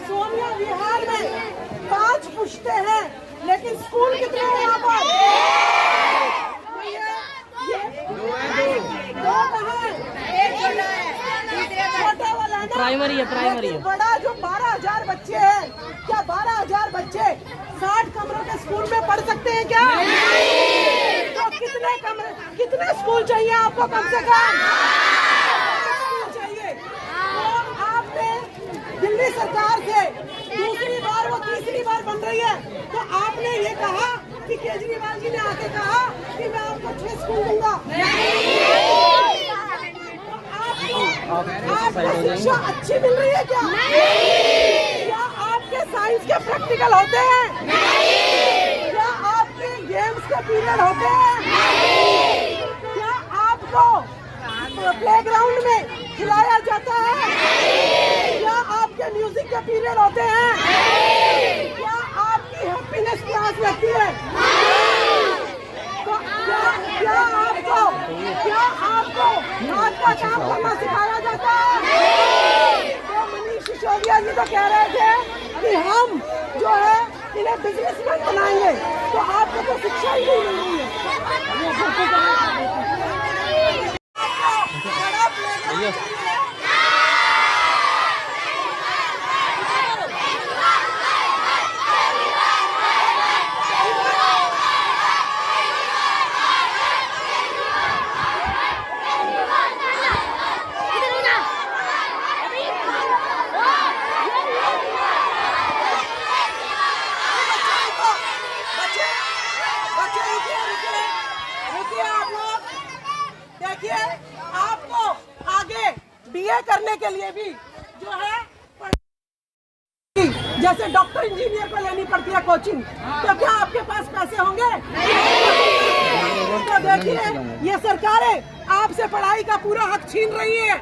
सोनिया विहार में 5 पुश्ते हैं, लेकिन स्कूल कितने हैं यहाँ पर? प्राइमरी है। बड़ा जो 12,000 बच्चे हैं, क्या 12,000 बच्चे 60 कमरों के स्कूल में पढ़ सकते हैं क्या? तो कितने स्कूल चाहिए आपको कम से कम? चाहिए। तो आपने दिल्ली सरकार से दूसरी बार, वो तीसरी बार बन रही है, तो आपने ये कहा कि केजरीवाल जी ने आके कहा कि मैं आपको 6 स्कूल दूंगा। आपको शिक्षा अच्छी मिल रही है क्या? क्या आपके साइंस के प्रैक्टिकल होते हैं? क्या आपके गेम्स के पीरियड होते हैं? क्या आपको प्लेग्राउंड में खिलाया जाता है? क्या आपके म्यूजिक के पीरियड होते हैं? क्या आपकी हैप्पीनेस क्लास लगती है? क्या आपको हाथ का काम करना सिखाया जाता है? तो मनीष सिसोदिया जी तो कह रहे थे कि हम जो है इन्हें बिजनेसमैन बनाएंगे, तो आपको तो शिक्षा ही नहीं मिल रही है। देखिए, आपको आगे बीए करने के लिए भी जो है जैसे डॉक्टर इंजीनियर को लेनी पड़ती है कोचिंग, तो क्या आपके पास पैसे होंगे? तो देखिए, ये सरकारें आपसे पढ़ाई का पूरा हक छीन रही है।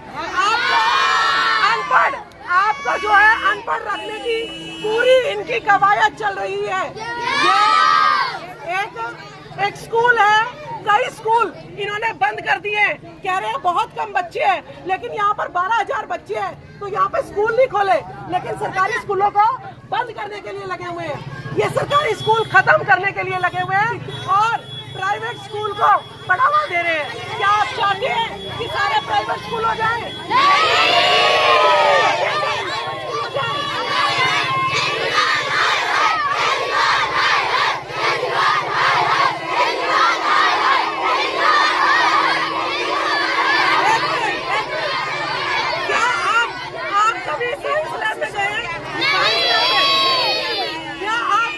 आपको जो है अनपढ़ रखने की पूरी इनकी कवायद चल रही है। ये एक स्कूल है, कई स्कूल इन्होंने बंद कर दिए, कह रहे हैं बहुत कम बच्चे हैं, लेकिन यहाँ पर 12,000 बच्चे हैं, तो यहाँ पे स्कूल नहीं खोले, लेकिन सरकारी स्कूलों को बंद करने के लिए लगे हुए हैं। ये सरकारी स्कूल खत्म करने के लिए लगे हुए हैं और प्राइवेट स्कूल को बढ़ावा दे रहे हैं। क्या आप चाहते हैं कि सारे प्राइवेट स्कूल हो जाए?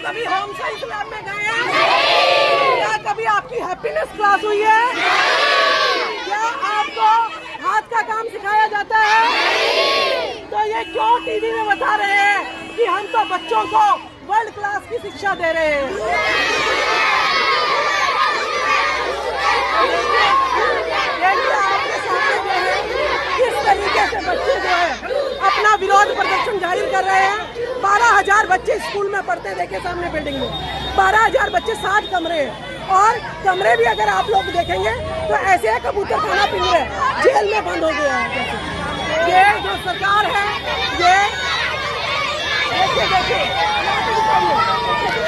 कभी होम साइंस लैब में गए हैं? क्या कभी आपकी हैप्पीनेस क्लास हुई है? क्या आपको हाथ का काम सिखाया जाता है? तो ये क्यों टीवी में बता रहे हैं कि हम तो बच्चों को वर्ल्ड क्लास की शिक्षा दे रहे हैं? आपके सामने जो है किस तरीके से बच्चे जो है अपना विरोध प्रदर्शन जारी कर रहे हैं। 12,000 बच्चे स्कूल में पढ़ते हैं, देखिए सामने बिल्डिंग में 12,000 बच्चे, 60 कमरे हैं, और कमरे भी अगर आप लोग देखेंगे तो ऐसे है कबूतर खाना पिंजरे जेल में बंद हो गया है। ये जो सरकार है, ये देखिए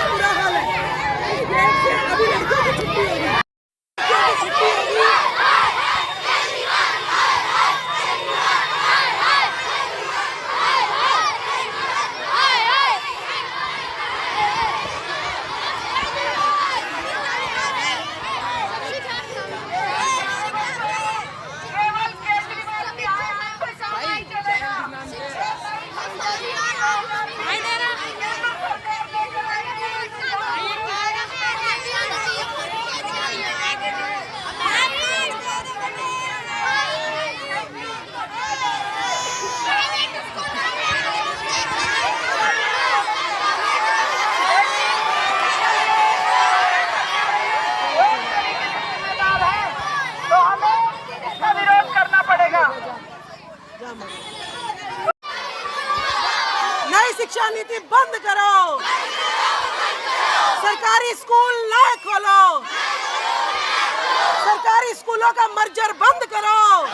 बुरा हाल है। अभी लड़कियों की छुट्टी होगी। सरकारी स्कूल न खोलो, सरकारी स्कूलों का मर्जर बंद करो,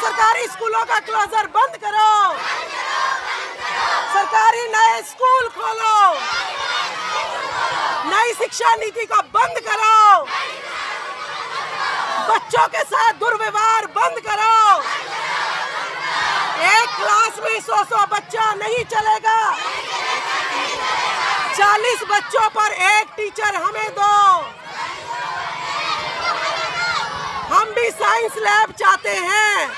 सरकारी स्कूलों का क्लोजर बंद करो, सरकारी नए स्कूल खोलो, नई शिक्षा नीति को बंद करो, बच्चों के साथ दुर्व्यवहार बंद करो। एक क्लास में 100 बच्चा नहीं चलेगा, 40 बच्चों पर एक टीचर हमें दो। हम भी साइंस लैब चाहते हैं,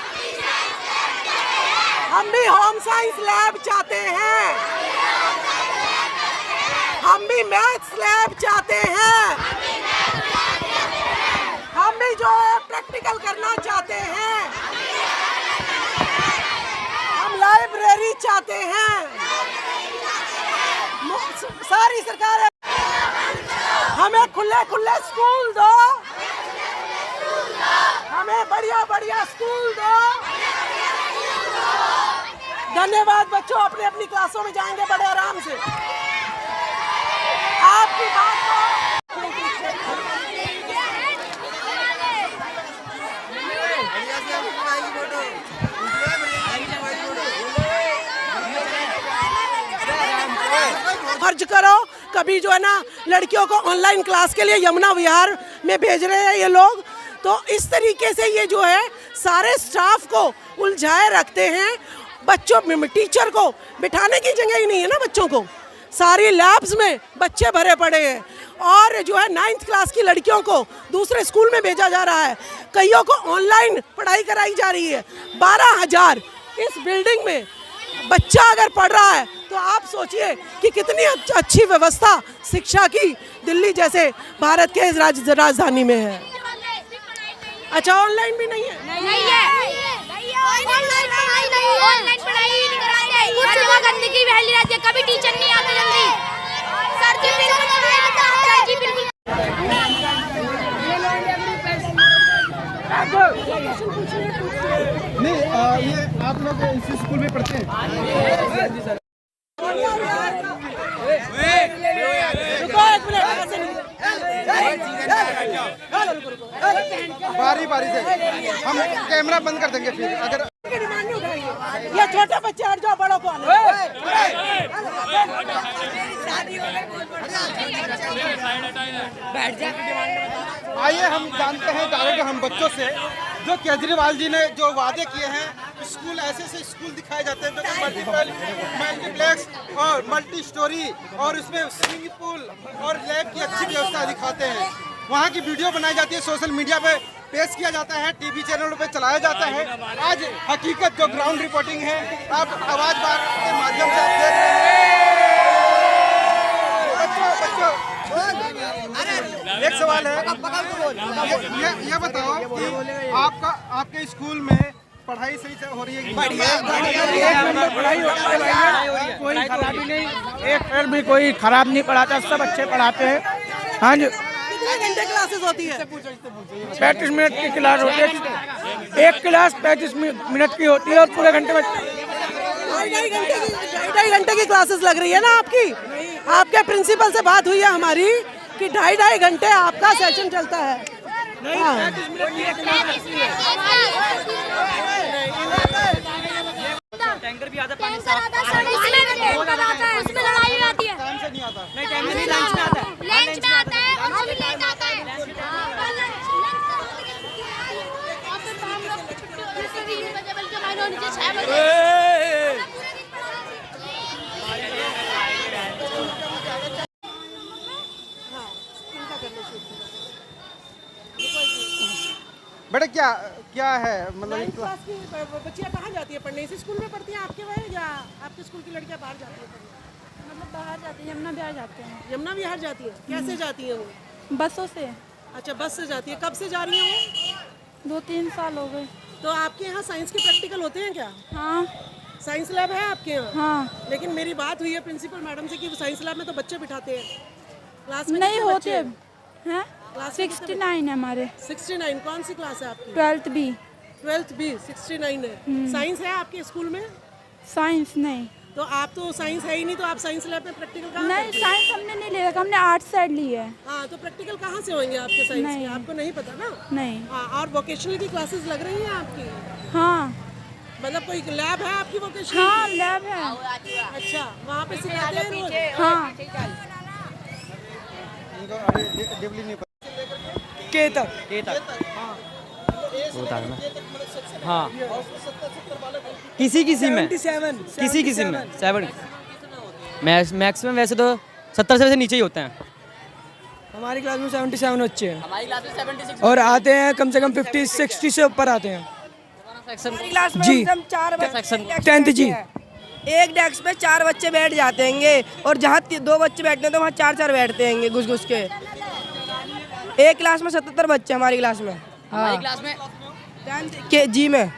हम भी होम साइंस लैब चाहते हैं, हम भी मैथ्स लैब चाहते हैं, हम भी जो है प्रैक्टिकल करना चाहते हैं, हम लाइब्रेरी चाहते हैं। सारी सरकार हमें खुले खुले स्कूल दो, हमें बढ़िया बढ़िया स्कूल दो। धन्यवाद बच्चों, अपनी अपनी क्लासों में जाएंगे बड़े आराम से। आपकी बात को खर्च करो। कभी जो है ना लड़कियों को ऑनलाइन क्लास के लिए यमुना विहार में भेज रहे हैं ये लोग, तो इस तरीके से ये जो है सारे स्टाफ को उलझाए रखते हैं। बच्चों में टीचर को बिठाने की जगह ही नहीं है ना बच्चों को, सारी लैब्स में बच्चे भरे पड़े हैं। और जो है 9th क्लास की लड़कियों को दूसरे स्कूल में भेजा जा रहा है, कईयों को ऑनलाइन पढ़ाई कराई जा रही है। 12,000 इस बिल्डिंग में बच्चा अगर पढ़ रहा है तो आप सोचिए कि कितनी अच्छी व्यवस्था शिक्षा की दिल्ली जैसे भारत के राजधानी में है। अच्छा, ऑनलाइन भी नहीं है? नहीं है, ऑनलाइन पढ़ाई नहीं कराते, हर जगह गंदगी फैली रहती है, कभी टीचर नहीं आते जल्दी। सर जी बिल्कुल सर जी बिल्कुल। नहीं, ये आप लोग इसी स्कूल में पढ़ते हैं? बारी बारी से हम कैमरा बंद कर देंगे फिर अगर ये छोटे बच्चे हट जाओ, बड़ों को आइए हम जानते हैं डायरेक्ट हम बच्चों से, जो केजरीवाल जी ने जो वादे किए हैं, स्कूल ऐसे स्कूल दिखाए जाते हैं जो मल्टीप्लेक्स और मल्टी स्टोरी और उसमें स्विमिंग पूल और लैब की अच्छी व्यवस्था दिखाते हैं। वहाँ की वीडियो बनाई जाती है, सोशल मीडिया पे पेश किया जाता है, टीवी चैनलों पे चलाया जाता है। आज हकीकत जो ग्राउंड रिपोर्टिंग है, आप आवाज बार के माध्यम से आप देख रहे हैं। बच्चों एक सवाल है, ये बताओ कि आपके स्कूल में पढ़ाई सही से हो रही है? पढ़ाई कोई खराबी नहीं, एक पेड़ भी कोई खराब नहीं पढ़ाता, सब अच्छे पढ़ाते हैं। हाँ जी, कितने घंटे क्लासेस होती है? 35 मिनट की क्लास होती है, एक क्लास 35 मिनट की होती है और पूरे घंटे में 2.5 घंटे की क्लासेस लग रही है ना आपकी? आपके प्रिंसिपल से बात हुई है हमारी कि 2.5 घंटे आपका सेशन चलता है। टैंकर भी आता है, पानी साफ उसमें लड़ाई आती है। नहीं, टैंकर नहीं, लंच में आता है, लंच में आता है, हम लेट आता है। बेटा क्या है मतलब 9th क्लास की बच्चियाँ कहाँ जाती है पढ़ने? इसी स्कूल में पढ़ती हैं आपके वहाँ, या आपके स्कूल की लड़कियाँ बाहर जाती है पढ़ने? मतलब बाहर जाते हैं, यमुना विहार जाते हैं। यमुना विहार जाती है? कैसे जाती है वो? बसों से। अच्छा, बस से जाती है। कब से जा रही है वो? 2-3 साल हो गए। तो आपके यहाँ साइंस के प्रैक्टिकल होते हैं क्या? हाँ साइंस लैब है आपके यहाँ? हाँ। लेकिन मेरी बात हुई है प्रिंसिपल मैडम से कि साइंस लैब में तो बच्चे बिठाते हैं क्लास में। नहीं होते हैं। क्लास में 69 है हमारे। 69? कौन सी क्लास है आपकी? 12th B। 12th B 69 है। साइंस है आपके स्कूल में? साइंस नहीं। तो आप तो साइंस है ही नहीं, तो आप साइंस लैब में प्रैक्टिकल कहाँ नहीं, करते हैं? साइंस हमने नहीं ले रखा, हमने आर्ट्स साइड ली है। हाँ, तो प्रैक्टिकल कहाँ से होंगे आपके साइंस के? नहीं। आपको नहीं पता ना? नहीं। हाँ, और वोकेशनल की क्लासेस लग रही हैं आपकी? हाँ मतलब कोई लैब है आपकी वोकेशनल? हाँ लैब है। अच्छा, वहाँ पे सिखाते हैं रोज? हाँ इनको अरे डिबली नहीं पता। होता है ना। हाँ किसी किसी में 7 मैक्सिमम वैसे तो 70 से वैसे नीचे ही होते हैं। हमारी क्लास में 77 बच्चे हैं। हमारी क्लास में 76 और आते हैं कम से कम 50-60 से ऊपर आते हैं। हमारी क्लास में जी। एकदम 4 सेक्शन 10th जी। एक डेस्क पे 4 बच्चे बैठ जाते हैंगे, और जहाँ 2 बच्चे बैठते हैं तो वहाँ 4-4 बैठते हैंगे घुस घुस के। एक क्लास में 77 बच्चे हमारी क्लास में। हमारी क्लास में 10th के जी में।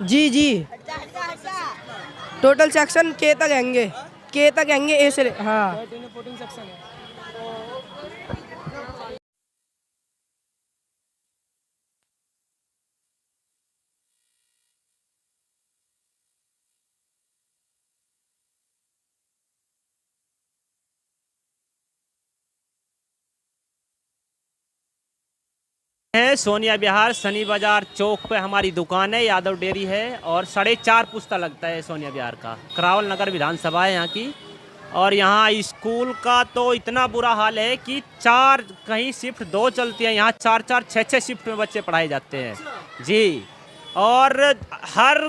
जी टोटल सेक्शन के तक हैंगे ए से। हाँ है सोनिया विहार शनि बाजार चौक पे हमारी दुकान है, यादव डेयरी है, और 4.5 पुस्ता लगता है सोनिया विहार का। करावल नगर विधानसभा है यहाँ की। और यहाँ स्कूल का तो इतना बुरा हाल है कि 4 कहीं शिफ्ट 2 चलती है, यहाँ 4-4 6-6 शिफ्ट में बच्चे पढ़ाए जाते हैं जी। और हर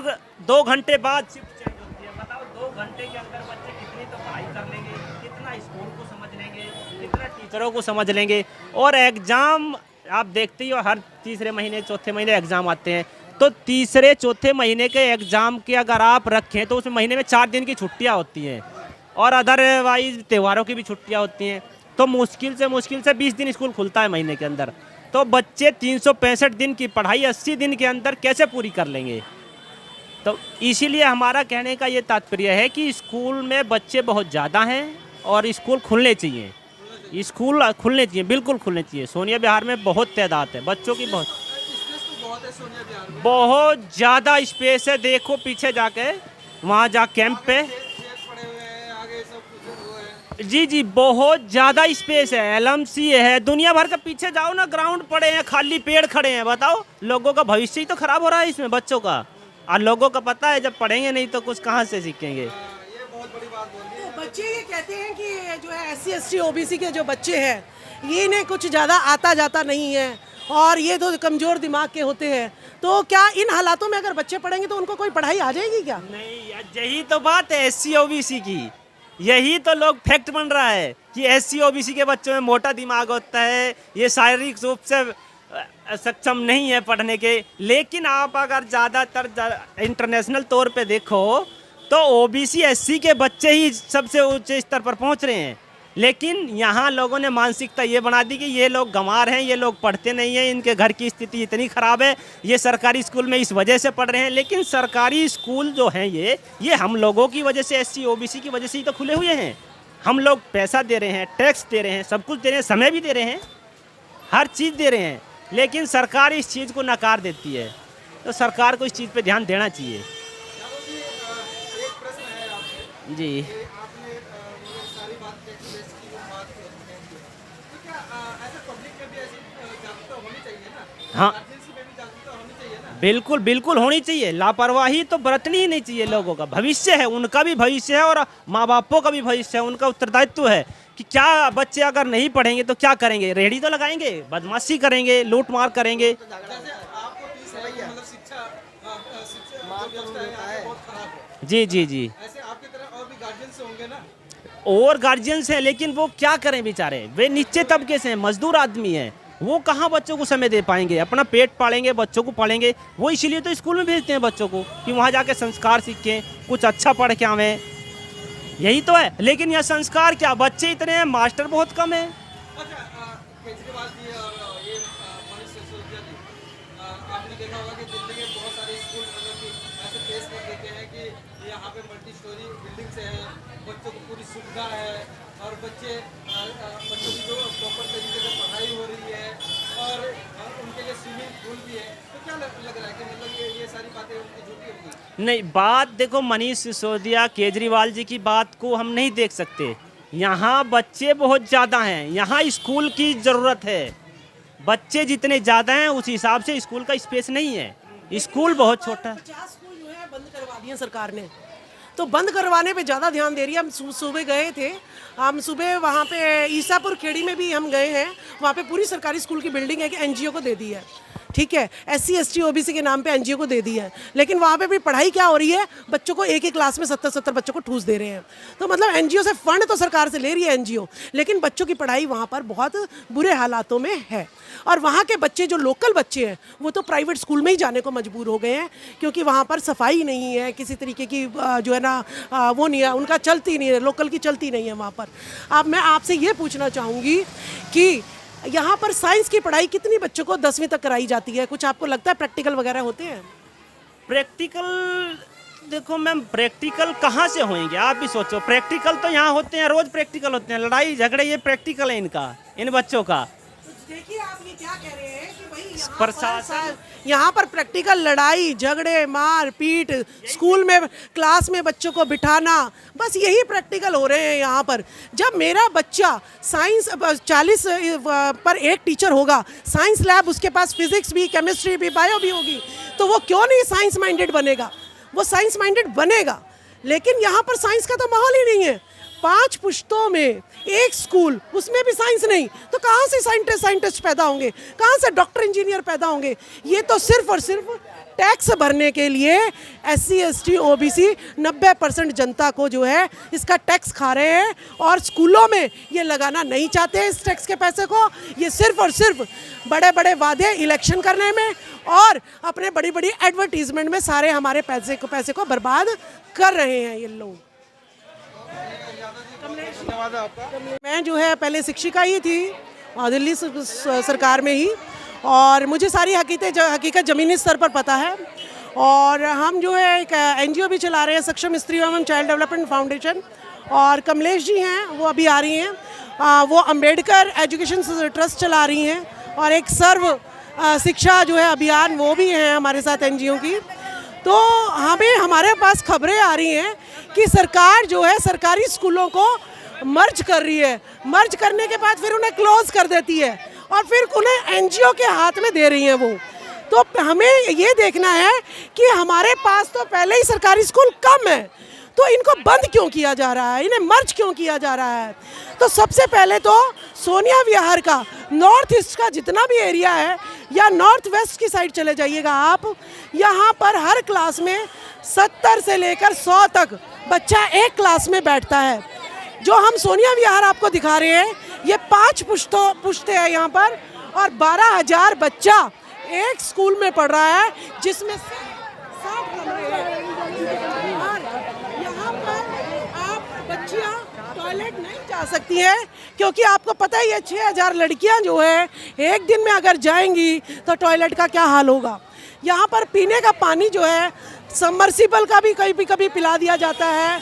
2 घंटे बाद शिफ्ट चेंज होती है। बताओ 2 घंटे के अंदर बच्चे कितनी तो पढ़ाई कर लेंगे, कितना स्कूल को समझ लेंगे, कितना टीचरों को समझ लेंगे। और एग्ज़ाम आप देखते ही हो, हर तीसरे महीने चौथे महीने एग्ज़ाम आते हैं। तो तीसरे चौथे महीने के एग्ज़ाम के अगर आप रखें तो उस महीने में 4 दिन की छुट्टियां होती हैं, और अदरवाइज त्योहारों की भी छुट्टियां होती हैं। तो मुश्किल से 20 दिन स्कूल खुलता है महीने के अंदर। तो बच्चे 365 दिन की पढ़ाई 80 दिन के अंदर कैसे पूरी कर लेंगे? तो इसीलिए हमारा कहने का ये तात्पर्य है कि स्कूल में बच्चे बहुत ज़्यादा हैं और स्कूल खुलने चाहिए, बिल्कुल खुलने चाहिए। सोनिया विहार में बहुत तादाद है बच्चों की, बहुत ज़्यादा स्पेस है। देखो पीछे जाके, वहाँ जा कैंप पे, जी बहुत ज़्यादा स्पेस है। एलएमसी है, दुनिया भर का। पीछे जाओ ना, ग्राउंड पड़े हैं, खाली पेड़ खड़े हैं। बताओ, लोगों का भविष्य ही तो खराब हो रहा है इसमें, बच्चों का। और लोगों का पता है जब पढ़ेंगे नहीं तो कुछ कहाँ से सीखेंगे। तो बच्चे ये कहते हैं कि ये जो है SC ST OBC के जो बच्चे हैं, ये इन्हें कुछ ज़्यादा आता जाता नहीं है, और ये तो कमज़ोर दिमाग के होते हैं। तो क्या इन हालातों में अगर बच्चे पढ़ेंगे तो उनको कोई पढ़ाई आ जाएगी क्या? नहीं, यही तो बात है SC OBC की। यही तो लोग फैक्ट बन रहा है कि SC OBC के बच्चों में मोटा दिमाग होता है, ये शारीरिक रूप से सक्षम नहीं है पढ़ने के। लेकिन आप अगर ज़्यादातर इंटरनेशनल तौर पे देखो तो OBC SC के बच्चे ही सबसे ऊंचे स्तर पर पहुंच रहे हैं। लेकिन यहाँ लोगों ने मानसिकता ये बना दी कि ये लोग गंवार हैं, ये लोग पढ़ते नहीं हैं, इनके घर की स्थिति इतनी ख़राब है, ये सरकारी स्कूल में इस वजह से पढ़ रहे हैं। लेकिन सरकारी स्कूल जो हैं ये हम लोगों की वजह से, SC OBC की वजह से ही तो खुले हुए हैं। हम लोग पैसा दे रहे हैं, टैक्स दे रहे हैं, सब कुछ दे रहे हैं, समय भी दे रहे हैं, हर चीज़ दे रहे हैं। लेकिन सरकार इस चीज़ को नकार देती है। तो सरकार को इस चीज़ पे ध्यान देना चाहिए जी। हाँ बिल्कुल होनी चाहिए। लापरवाही तो बरतनी ही नहीं चाहिए। लोगों का भविष्य है, उनका भी भविष्य है और माँ बापों का भी भविष्य है, उनका उत्तरदायित्व है कि क्या बच्चे अगर नहीं पढ़ेंगे तो क्या करेंगे? रेहड़ी तो लगाएंगे, बदमाशी करेंगे, लूट मार करेंगे। जी ऐसे आपकी तरह और भी गार्जियंस होंगे ना? और गार्जियंस हैं, लेकिन वो क्या करें बेचारे? वे नीचे तबके से हैं, मजदूर आदमी हैं, वो कहाँ बच्चों को समय दे पाएंगे? अपना पेट पालेंगे, बच्चों को पालेंगे। वो इसीलिए तो स्कूल में भेजते हैं बच्चों को कि वहाँ जाके संस्कार सीखें, कुछ अच्छा पढ़ के आवें। यही तो है। लेकिन यह संस्कार क्या, बच्चे इतने हैं, मास्टर बहुत कम है। केजरीवाल जी और ये मनीष सिसोदिया जी, आपने देखा होगा कि दिल्ली के बहुत सारे स्कूल मतलब कि ऐसे फेस कर देते हैं कि यहाँ पे मल्टी स्टोरी बिल्डिंग्स हैं, बच्चों को पूरी सुविधा है और बच्चों की जो प्रॉपर तरीके से पढ़ाई हो रही है और उनके लिए स्विमिंग पूल भी है, तो क्या लग रहा है कि मतलब ये सारी बातें उनकी झूठी होगी? नहीं, बात देखो, मनीष सिसोदिया केजरीवाल जी की बात को हम नहीं देख सकते। यहाँ बच्चे बहुत ज़्यादा हैं, यहाँ स्कूल की ज़रूरत है। बच्चे जितने ज़्यादा हैं उस हिसाब से स्कूल का स्पेस नहीं है, स्कूल बहुत छोटा है। 50 स्कूल जो है बंद करवा दिए सरकार ने, तो बंद करवाने पे ज़्यादा ध्यान दे रही है। हम सुबह गए थे, हम सुबह वहाँ पे ईसापुर खेड़ी में भी हम गए हैं, वहाँ पे पूरी सरकारी स्कूल की बिल्डिंग है कि एनजीओ को दे दी है, ठीक है, SC ST OBC के नाम पे एनजीओ को दे दी है। लेकिन वहाँ पे भी पढ़ाई क्या हो रही है, बच्चों को एक क्लास में 70 बच्चों को ठूस दे रहे हैं। तो मतलब एनजीओ से फंड तो सरकार से ले रही है एनजीओ, लेकिन बच्चों की पढ़ाई वहाँ पर बहुत बुरे हालातों में है। और वहाँ के बच्चे जो लोकल बच्चे हैं वो तो प्राइवेट स्कूल में ही जाने को मजबूर हो गए हैं, क्योंकि वहाँ पर सफाई नहीं है, किसी तरीके की जो है ना वो नहीं है, उनका चलती नहीं है, लोकल की चलती नहीं है वहाँ पर। अब मैं आपसे ये पूछना चाहूँगी कि यहाँ पर साइंस की पढ़ाई कितनी बच्चों को 10वीं तक कराई जाती है? कुछ आपको लगता है प्रैक्टिकल वगैरह होते हैं? प्रैक्टिकल देखो मैम, प्रैक्टिकल कहाँ से होंगे? आप भी सोचो, प्रैक्टिकल तो यहाँ होते हैं, रोज प्रैक्टिकल होते हैं, लड़ाई झगड़े ये प्रैक्टिकल है इनका, इन बच्चों का। देखिए आप ये क्या कह रहे हैं कि भाई प्रशासन यहाँ पर प्रैक्टिकल, लड़ाई झगड़े, मार पीट, स्कूल में क्लास में बच्चों को बिठाना, बस यही प्रैक्टिकल हो रहे हैं यहाँ पर। जब मेरा बच्चा साइंस 40 पर एक टीचर होगा, साइंस लैब उसके पास फिजिक्स भी, केमिस्ट्री भी, बायो भी होगी, तो वो क्यों नहीं साइंस माइंडेड बनेगा? वो साइंस माइंडेड बनेगा। लेकिन यहाँ पर साइंस का तो माहौल ही नहीं है। 5 पुश्तों में एक स्कूल, उसमें भी साइंस नहीं, तो कहाँ से साइंटिस्ट पैदा होंगे, कहाँ से डॉक्टर इंजीनियर पैदा होंगे? ये तो सिर्फ और सिर्फ टैक्स भरने के लिए SC ST OBC 90% जनता को जो है इसका टैक्स खा रहे हैं, और स्कूलों में ये लगाना नहीं चाहते इस टैक्स के पैसे को। ये सिर्फ और सिर्फ बड़े बड़े वादे इलेक्शन करने में और अपने बड़ी बड़ी एडवर्टीजमेंट में सारे हमारे पैसे को बर्बाद कर रहे हैं ये लोग। धन्यवाद आपका। मैं जो है पहले शिक्षिका ही थी दिल्ली सरकार में ही, और मुझे सारी हकीकत ज़मीनी स्तर पर पता है। और हम जो है एक NGO भी चला रहे हैं, सक्षम स्त्री एवं चाइल्ड डेवलपमेंट फाउंडेशन, और कमलेश जी हैं वो अभी आ रही हैं, वो अंबेडकर एजुकेशन ट्रस्ट चला रही हैं, और एक सर्व शिक्षा जो है अभियान वो भी हैं हमारे साथ NGO की। तो हमारे पास खबरें आ रही हैं कि सरकार जो है सरकारी स्कूलों को मर्ज कर रही है, मर्ज करने के बाद फिर उन्हें क्लोज कर देती है और फिर उन्हें NGO के हाथ में दे रही है वो। तो हमें ये देखना है कि हमारे पास तो पहले ही सरकारी स्कूल कम है, तो इनको बंद क्यों किया जा रहा है, इन्हें मर्ज क्यों किया जा रहा है? तो सबसे पहले तो सोनिया विहार का नॉर्थ ईस्ट का जितना भी एरिया है, या नॉर्थ वेस्ट की साइड चले जाइएगा आप, यहाँ पर हर क्लास में 70 से लेकर 100 तक बच्चा एक क्लास में बैठता है। जो हम सोनिया विहार आपको दिखा रहे हैं, ये 5 पुश्ते हैं यहाँ पर, और 12,000 बच्चा एक स्कूल में पढ़ रहा है, जिसमें 60 कमरे हैं। और यहाँ पर आप बच्चियाँ टॉयलेट नहीं जा सकती हैं, क्योंकि आपको पता ही है 6,000 लड़कियाँ जो है एक दिन में अगर जाएंगी तो टॉयलेट का क्या हाल होगा। यहाँ पर पीने का पानी जो है सबमर्सिबल का भी कभी पिला दिया जाता है,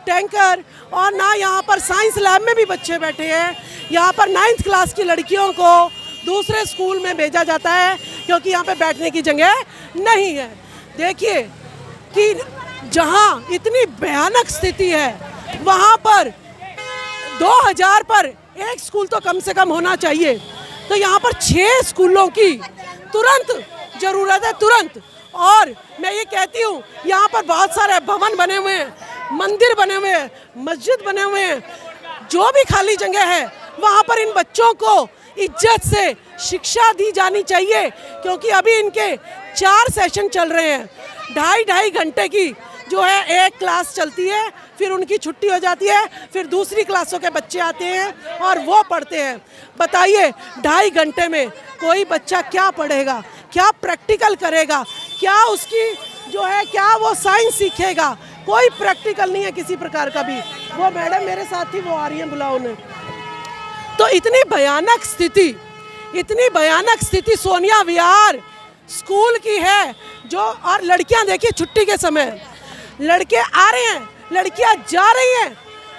टैंकर, और ना यहाँ पर साइंस लैब में भी बच्चे बैठे हैं। यहाँ पर 9th क्लास की लड़कियों को दूसरे स्कूल में भेजा जाता है, क्योंकि यहाँ पे बैठने की जगह नहीं है। देखिए कि जहाँ इतनी भयानक स्थिति है, वहाँ पर 2000 पर एक स्कूल तो कम से कम होना चाहिए। तो यहाँ पर 6 स्कूलों की तुरंत ज़रूरत है, तुरंत। और मैं ये कहती हूँ, यहाँ पर बहुत सारे भवन बने हुए हैं, मंदिर बने हुए हैं, मस्जिद बने हुए हैं, जो भी खाली जगह है वहाँ पर इन बच्चों को इज्जत से शिक्षा दी जानी चाहिए, क्योंकि अभी इनके 4 सेशन चल रहे हैं, 2.5 घंटे की जो है एक क्लास चलती है, फिर उनकी छुट्टी हो जाती है, फिर दूसरी क्लासों के बच्चे आते हैं और वो पढ़ते हैं। बताइए 2.5 घंटे में कोई बच्चा क्या पढ़ेगा, क्या प्रैक्टिकल करेगा, क्या उसकी जो है क्या वो साइंस सीखेगा? कोई प्रैक्टिकल नहीं है किसी प्रकार का भी। वो मैडम मेरे साथ थी, वो आ रही हैं, बुलाओ उन्हें। तो इतनी भयानक स्थिति सोनिया विहार स्कूल की है। जो और लड़कियां देखिए, छुट्टी के समय लड़के आ रहे हैं, लड़कियां जा रही हैं,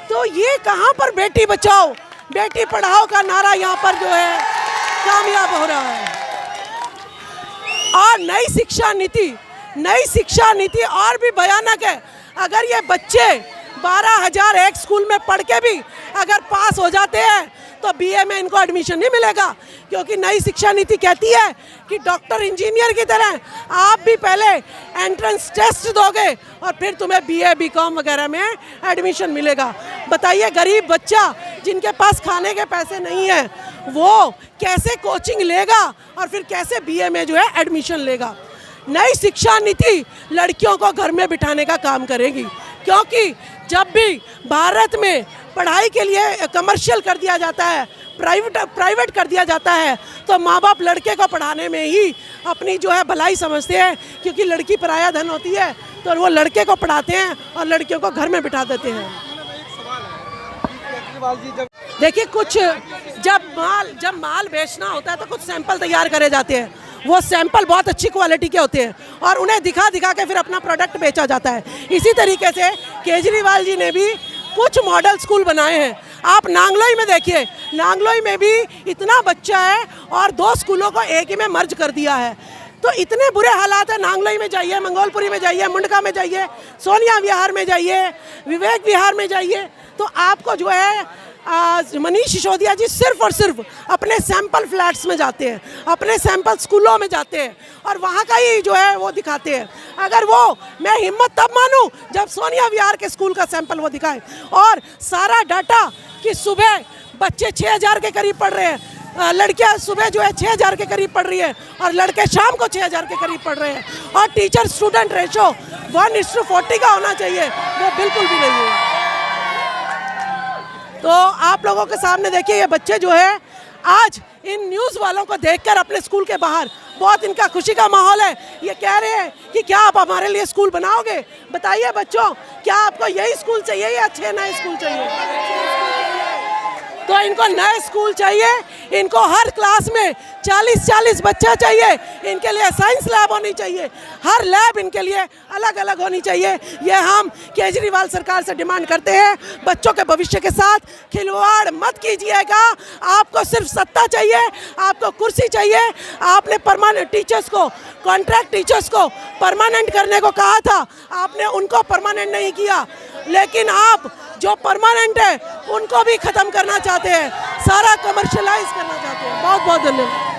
तो ये कहाँ पर बेटी बचाओ बेटी पढ़ाओ का नारा यहाँ पर जो है कामयाब हो रहा है। और नई शिक्षा नीति और भी भयानक है। अगर ये बच्चे 12,000 एक स्कूल में पढ़ के भी अगर पास हो जाते हैं तो बीए में इनको एडमिशन नहीं मिलेगा, क्योंकि नई शिक्षा नीति कहती है कि डॉक्टर इंजीनियर की तरह आप भी पहले एंट्रेंस टेस्ट दोगे और फिर तुम्हें बीए बीकॉम वगैरह में एडमिशन मिलेगा। बताइए, गरीब बच्चा जिनके पास खाने के पैसे नहीं है वो कैसे कोचिंग लेगा और फिर कैसे बीए में जो है एडमिशन लेगा। नई शिक्षा नीति लड़कियों को घर में बिठाने का काम करेगी, क्योंकि जब भी भारत में पढ़ाई के लिए कमर्शियल कर दिया जाता है, प्राइवेट कर दिया जाता है, तो माँ बाप लड़के को पढ़ाने में ही अपनी जो है भलाई समझते हैं, क्योंकि लड़की पराया धन होती है, तो वो लड़के को पढ़ाते हैं और लड़कियों को घर में बिठा देते हैं। देखिए, कुछ जब माल बेचना होता है तो कुछ सैंपल तैयार करे जाते हैं, वो सैंपल बहुत अच्छी क्वालिटी के होते हैं और उन्हें दिखा के फिर अपना प्रोडक्ट बेचा जाता है। इसी तरीके से केजरीवाल जी ने भी कुछ मॉडल स्कूल बनाए हैं। आप नांगलोई में देखिए, नांगलोई में भी इतना बच्चा है और 2 स्कूलों को एक ही में मर्ज कर दिया है। तो इतने बुरे हालात है। नांगलोई में जाइए, मंगोलपुरी में जाइए, मुंडका में जाइए, सोनिया विहार में जाइए, विवेक विहार में जाइए, तो आपको जो है मनीष सिसोदिया जी सिर्फ और सिर्फ अपने सैंपल फ्लैट्स में जाते हैं, अपने सैंपल स्कूलों में जाते हैं और वहाँ का ही जो है वो दिखाते हैं। अगर वो, मैं हिम्मत तब मानूं जब सोनिया विहार के स्कूल का सैंपल वो दिखाए और सारा डाटा कि सुबह बच्चे 6,000 के करीब पढ़ रहे हैं, लड़कियां सुबह जो है 6,000 के करीब पढ़ रही है और लड़के शाम को 6,000 के करीब पढ़ रहे हैं, और टीचर स्टूडेंट रेशो 1:40 का होना चाहिए, वो बिल्कुल भी नहीं है। तो आप लोगों के सामने देखिए, ये बच्चे जो है आज इन न्यूज़ वालों को देखकर अपने स्कूल के बाहर बहुत इनका खुशी का माहौल है। ये कह रहे हैं कि क्या आप हमारे लिए स्कूल बनाओगे? बताइए बच्चों, क्या आपको यही स्कूल चाहिए या अच्छे नए स्कूल चाहिए? तो इनको नए स्कूल चाहिए, इनको हर क्लास में 40-40 बच्चा चाहिए, इनके लिए साइंस लैब होनी चाहिए, हर लैब इनके लिए अलग अलग होनी चाहिए। ये हम केजरीवाल सरकार से डिमांड करते हैं। बच्चों के भविष्य के साथ खिलवाड़ मत कीजिएगा। आपको सिर्फ सत्ता चाहिए, आपको कुर्सी चाहिए। आपने परमानेंट टीचर्स को, कॉन्ट्रैक्ट टीचर्स को परमानेंट करने को कहा था, आपने उनको परमानेंट नहीं किया, लेकिन आप जो परमानेंट है उनको भी खत्म करना चाहते हैं, सारा कमर्शियलाइज करना चाहते हैं। बहुत बहुत धन्यवाद।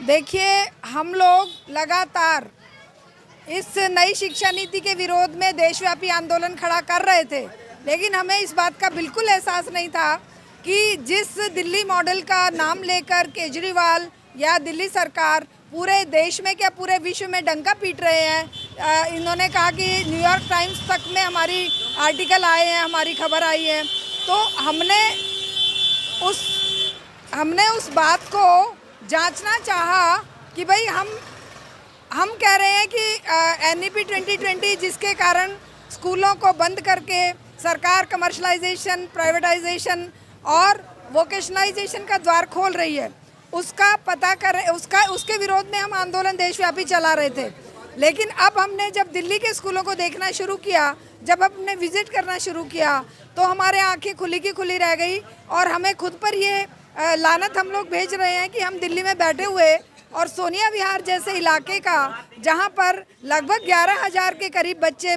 देखिए, हम लोग लगातार इस नई शिक्षा नीति के विरोध में देशव्यापी आंदोलन खड़ा कर रहे थे, लेकिन हमें इस बात का बिल्कुल एहसास नहीं था कि जिस दिल्ली मॉडल का नाम लेकर केजरीवाल या दिल्ली सरकार पूरे देश में क्या पूरे विश्व में डंका पीट रहे हैं। इन्होंने कहा कि न्यूयॉर्क टाइम्स तक में हमारी आर्टिकल आए हैं, हमारी खबर आई है, तो हमने उस बात को जांचना चाहा कि भाई हम कह रहे हैं कि NEP 2020 जिसके कारण स्कूलों को बंद करके सरकार कमर्शलाइजेशन, प्राइवेटाइजेशन और वोकेशनलाइजेशन का द्वार खोल रही है, उसका पता कर उसके विरोध में हम आंदोलन देशव्यापी चला रहे थे। लेकिन अब हमने जब दिल्ली के स्कूलों को देखना शुरू किया, जब हमने विजिट करना शुरू किया, तो हमारे आंखें खुली की खुली रह गई और हमें खुद पर ये लानत हम लोग भेज रहे हैं कि हम दिल्ली में बैठे हुए और सोनिया विहार जैसे इलाके का, जहां पर लगभग 11,000 के करीब बच्चे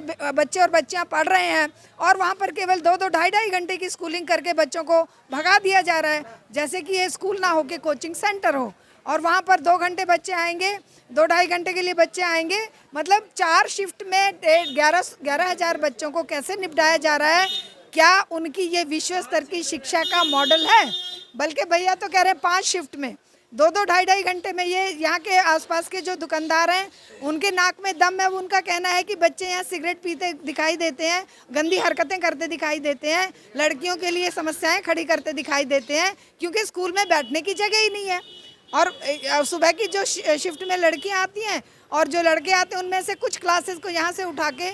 और बच्चियां पढ़ रहे हैं और वहां पर केवल 2-2, ढाई घंटे की स्कूलिंग करके बच्चों को भगा दिया जा रहा है, जैसे कि ये स्कूल ना हो के कोचिंग सेंटर हो। और वहां पर 2 घंटे बच्चे आएंगे, 2-2.5 घंटे के लिए बच्चे आएंगे, मतलब 4 शिफ्ट में 11,000 बच्चों को कैसे निपटाया जा रहा है? क्या उनकी ये विश्व स्तर की शिक्षा का मॉडल है? बल्कि भैया तो कह रहे हैं 5 शिफ्ट में 2-2, ढाई घंटे में। ये यहाँ के आसपास के जो दुकानदार हैं उनके नाक में दम है। उनका कहना है कि बच्चे यहाँ सिगरेट पीते दिखाई देते हैं, गंदी हरकतें करते दिखाई देते हैं, लड़कियों के लिए समस्याएं खड़ी करते दिखाई देते हैं, क्योंकि स्कूल में बैठने की जगह ही नहीं है। और सुबह की जो शिफ्ट में लड़कियाँ आती हैं और जो लड़के आते हैं उनमें से कुछ क्लासेस को यहाँ से उठा के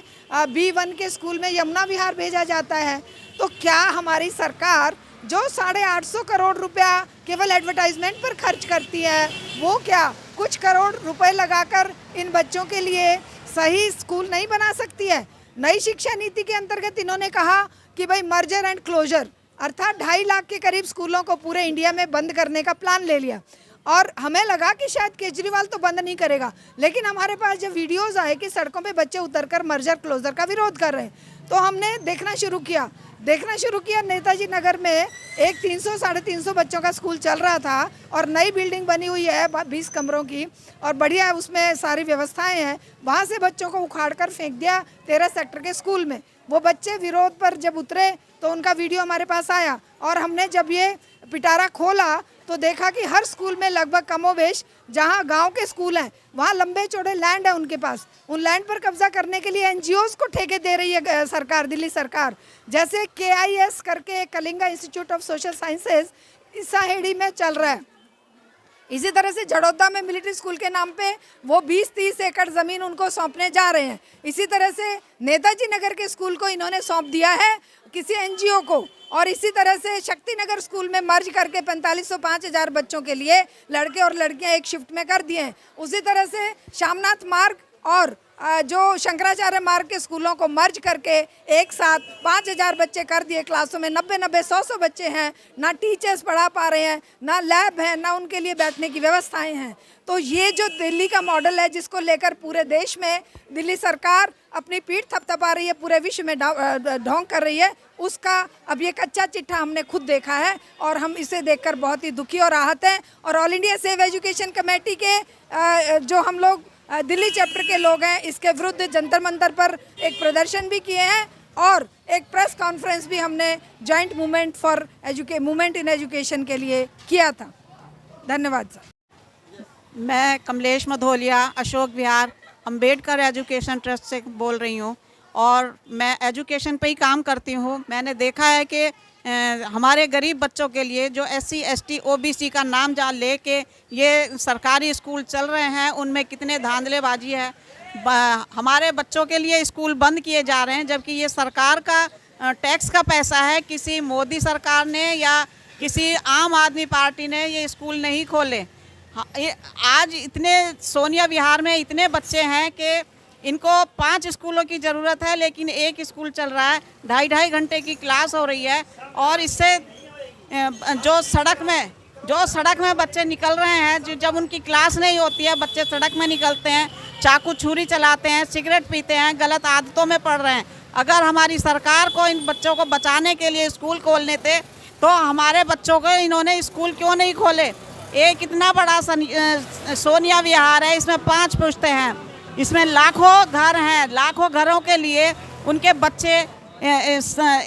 B1 के स्कूल में यमुना विहार भेजा जाता है। तो क्या हमारी सरकार जो 850 करोड़ रुपया केवल एडवर्टाइजमेंट पर खर्च करती है, वो क्या कुछ करोड़ रुपए लगाकर इन बच्चों के लिए सही स्कूल नहीं बना सकती है? नई शिक्षा नीति के अंतर्गत इन्होंने कहा कि भाई मर्जर एंड क्लोजर, अर्थात 2.5 लाख के करीब स्कूलों को पूरे इंडिया में बंद करने का प्लान ले लिया। और हमें लगा कि शायद केजरीवाल तो बंद नहीं करेगा, लेकिन हमारे पास जब वीडियोस आए कि सड़कों पे बच्चे उतरकर मर्जर क्लोजर का विरोध कर रहे हैं, तो हमने देखना शुरू किया। नेताजी नगर में एक 300-350 बच्चों का स्कूल चल रहा था और नई बिल्डिंग बनी हुई है 20 कमरों की और बढ़िया उसमें सारी व्यवस्थाएं हैं। वहाँ से बच्चों को उखाड़ कर फेंक दिया 13 सेक्टर के स्कूल में। वो बच्चे विरोध पर जब उतरे तो उनका वीडियो हमारे पास आया और हमने जब ये पिटारा खोला तो देखा कि हर स्कूल में लगभग कमोवेश जहाँ गांव के स्कूल हैं वहाँ लंबे चौड़े लैंड है उनके पास। उन लैंड पर कब्जा करने के लिए एनजीओज को ठेके दे रही है सरकार, दिल्ली सरकार। जैसे KIS करके Kalinga institute of social sciences Isaheri में चल रहा है। इसी तरह से जड़ौदा में मिलिट्री स्कूल के नाम पे वो 20-30 एकड़ ज़मीन उनको सौंपने जा रहे हैं। इसी तरह से नेताजी नगर के स्कूल को इन्होंने सौंप दिया है किसी एनजीओ को। और इसी तरह से शक्ति नगर स्कूल में मर्ज करके 4505 बच्चों के लिए लड़के और लड़कियां एक शिफ्ट में कर दिए हैं। उसी तरह से शामनाथ मार्ग और जो शंकराचार्य मार्ग के स्कूलों को मर्ज करके एक साथ 5000 बच्चे कर दिए। क्लासों में 90-100 बच्चे हैं, ना टीचर्स पढ़ा पा रहे हैं, ना लैब है, ना उनके लिए बैठने की व्यवस्थाएं हैं। तो ये जो दिल्ली का मॉडल है जिसको लेकर पूरे देश में दिल्ली सरकार अपनी पीठ थपथपा रही है, पूरे विश्व में ढोंग कर रही है, उसका अब ये कच्चा चिट्ठा हमने खुद देखा है और हम इसे देखकर बहुत ही दुखी और आहत हैं। और all India save education committee के जो हम लोग दिल्ली चैप्टर के लोग हैं, इसके विरुद्ध जंतर मंतर पर एक प्रदर्शन भी किए हैं और एक प्रेस कॉन्फ्रेंस भी हमने जॉइंट मूवमेंट इन एजुकेशन के लिए किया था। धन्यवाद सर। मैं कमलेश मधोलिया अशोक विहार अंबेडकर एजुकेशन ट्रस्ट से बोल रही हूँ और मैं एजुकेशन पे ही काम करती हूँ। मैंने देखा है कि हमारे गरीब बच्चों के लिए जो SC ST OBC का नाम जान ले के ये सरकारी स्कूल चल रहे हैं, उनमें कितने धांधलेबाजी है। हमारे बच्चों के लिए स्कूल बंद किए जा रहे हैं, जबकि ये सरकार का टैक्स का पैसा है। किसी मोदी सरकार ने या किसी आम आदमी पार्टी ने ये स्कूल नहीं खोले। आज इतने सोनिया विहार में इतने बच्चे हैं कि इनको 5 स्कूलों की ज़रूरत है, लेकिन एक स्कूल चल रहा है, 2.5 घंटे की क्लास हो रही है। और इससे जो सड़क में बच्चे निकल रहे हैं, जब उनकी क्लास नहीं होती है, बच्चे सड़क में निकलते हैं, चाकू छुरी चलाते हैं, सिगरेट पीते हैं, गलत आदतों में पड़ रहे हैं। अगर हमारी सरकार को इन बच्चों को बचाने के लिए स्कूल खोलने थे तो हमारे बच्चों को इन्होंने स्कूल क्यों नहीं खोले। एक इतना बड़ा सोनिया विहार है, इसमें 5 पुश्ते हैं, इसमें लाखों घर हैं। लाखों घरों के लिए उनके बच्चे,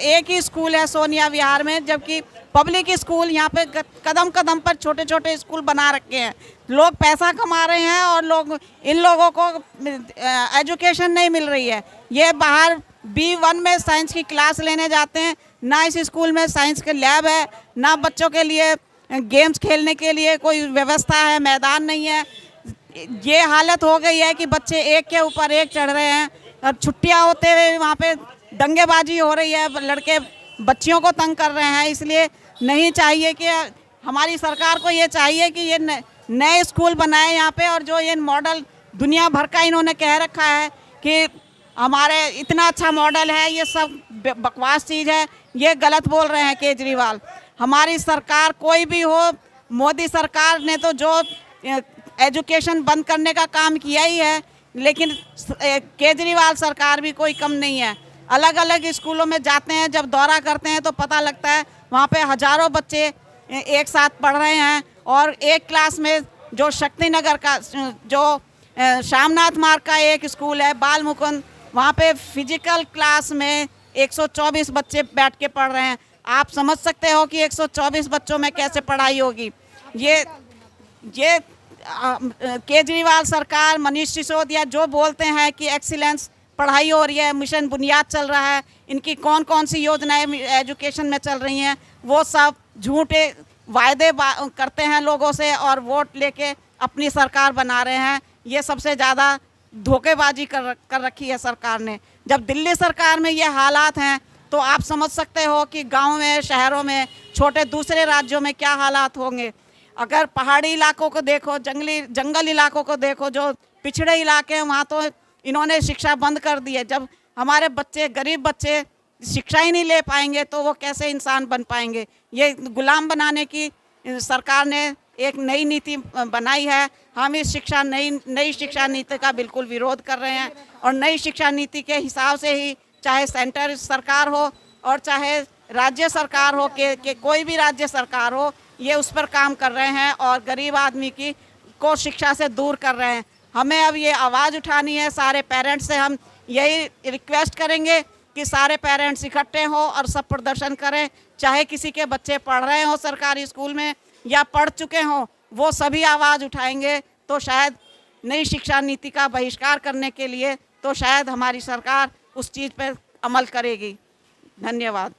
एक ही स्कूल है सोनिया विहार में, जबकि पब्लिक स्कूल यहाँ पे कदम कदम पर छोटे छोटे स्कूल बना रखे हैं। लोग पैसा कमा रहे हैं और इन लोगों को एजुकेशन नहीं मिल रही है। ये बाहर B1 में साइंस की क्लास लेने जाते हैं, ना इस स्कूल में साइंस के लैब है, ना बच्चों के लिए गेम्स खेलने के लिए कोई व्यवस्था है, मैदान नहीं है। ये हालत हो गई है कि बच्चे एक के ऊपर एक चढ़ रहे हैं और छुट्टियां होते हुए वहाँ पे दंगेबाजी हो रही है, लड़के बच्चियों को तंग कर रहे हैं। इसलिए नहीं चाहिए कि हमारी सरकार को ये चाहिए कि ये नए स्कूल बनाए यहाँ पे। और जो ये मॉडल दुनिया भर का इन्होंने कह रखा है कि हमारे इतना अच्छा मॉडल है, ये सब बकवास चीज़ है, ये गलत बोल रहे हैं केजरीवाल। हमारी सरकार कोई भी हो, मोदी सरकार ने तो जो एजुकेशन बंद करने का काम किया ही है, लेकिन केजरीवाल सरकार भी कोई कम नहीं है। अलग अलग स्कूलों में जाते हैं, जब दौरा करते हैं तो पता लगता है वहाँ पे हज़ारों बच्चे एक साथ पढ़ रहे हैं। और एक क्लास में जो शक्ति नगर का जो शामनाथ मार्ग का एक स्कूल है बाल मुकुंद, वहाँ पे फिजिकल क्लास में 124 बच्चे बैठ के पढ़ रहे हैं। आप समझ सकते हो कि 124 बच्चों में कैसे पढ़ाई होगी। ये केजरीवाल सरकार, मनीष सिसोदिया जो बोलते हैं कि एक्सीलेंस पढ़ाई हो रही है, मिशन बुनियाद चल रहा है, इनकी कौन कौन सी योजनाएं एजुकेशन में चल रही हैं, वो सब झूठे वायदे करते हैं लोगों से और वोट लेके अपनी सरकार बना रहे हैं। ये सबसे ज़्यादा धोखेबाजी कर रखी है सरकार ने। जब दिल्ली सरकार में ये हालात हैं तो आप समझ सकते हो कि गाँव में, शहरों में, छोटे दूसरे राज्यों में क्या हालात होंगे। अगर पहाड़ी इलाकों को देखो, जंगल इलाकों को देखो, जो पिछड़े इलाके हैं, वहाँ तो इन्होंने शिक्षा बंद कर दी है। जब हमारे बच्चे, गरीब बच्चे शिक्षा ही नहीं ले पाएंगे तो वो कैसे इंसान बन पाएंगे। ये गुलाम बनाने की सरकार ने एक नई नीति बनाई है। हम इस नई शिक्षा नीति का बिल्कुल विरोध कर रहे हैं और नई शिक्षा नीति के हिसाब से ही, चाहे सेंटर सरकार हो और चाहे राज्य सरकार हो के कोई भी राज्य सरकार हो, ये उस पर काम कर रहे हैं और गरीब आदमी को शिक्षा से दूर कर रहे हैं। हमें अब ये आवाज़ उठानी है। सारे पेरेंट्स से हम यही रिक्वेस्ट करेंगे कि सारे पेरेंट्स इकट्ठे हों और सब प्रदर्शन करें। चाहे किसी के बच्चे पढ़ रहे हों सरकारी स्कूल में या पढ़ चुके हों, वो सभी आवाज़ उठाएंगे तो शायद नई शिक्षा नीति का बहिष्कार करने के लिए तो शायद हमारी सरकार उस चीज़ पर अमल करेगी। धन्यवाद।